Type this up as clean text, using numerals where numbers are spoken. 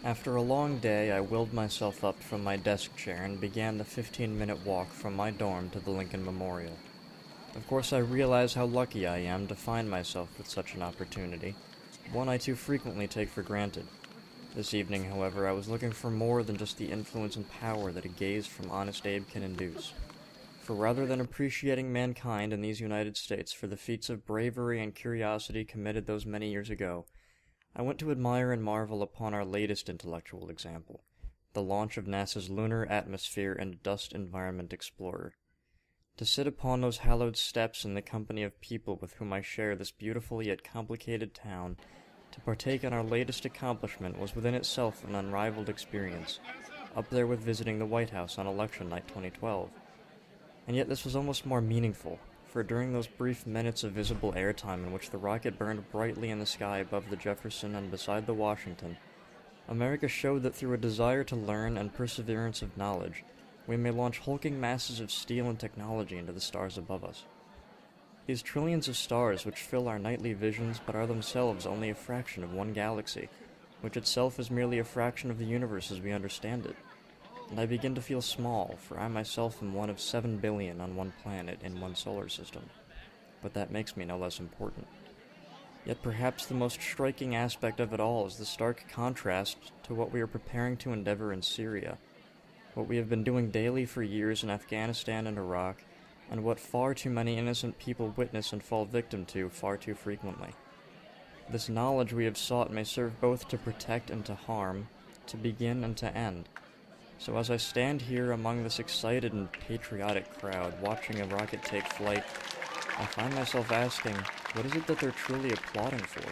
After a long day, I willed myself up from my desk chair and began the 15-minute walk from my dorm to the Lincoln Memorial. Of course, I realize how lucky I am to find myself with such an opportunity, one I too frequently take for granted. This evening, however, I was looking for more than just the influence and power that a gaze from Honest Abe can induce. For rather than appreciating mankind in these United States for the feats of bravery and curiosity committed those many years ago, I went to admire and marvel upon our latest intellectual example, the launch of NASA's Lunar Atmosphere and Dust Environment Explorer. To sit upon those hallowed steps in the company of people with whom I share this beautiful yet complicated town, to partake in our latest accomplishment was within itself an unrivaled experience, up there with visiting the White House on election night 2012. And yet this was almost more meaningful, for during those brief minutes of visible airtime in which the rocket burned brightly in the sky above the Jefferson and beside the Washington, America showed that through a desire to learn and perseverance of knowledge, we may launch hulking masses of steel and technology into the stars above us. These trillions of stars which fill our nightly visions but are themselves only a fraction of one galaxy, which itself is merely a fraction of the universe as we understand it. And I begin to feel small, for I myself am one of 7 billion on one planet in one solar system. But that makes me no less important. Yet perhaps the most striking aspect of it all is the stark contrast to what we are preparing to endeavor in Syria, what we have been doing daily for years in Afghanistan and Iraq, and what far too many innocent people witness and fall victim to far too frequently. This knowledge we have sought may serve both to protect and to harm, to begin and to end. So as I stand here among this excited and patriotic crowd watching a rocket take flight, I find myself asking, what is it that they're truly applauding for?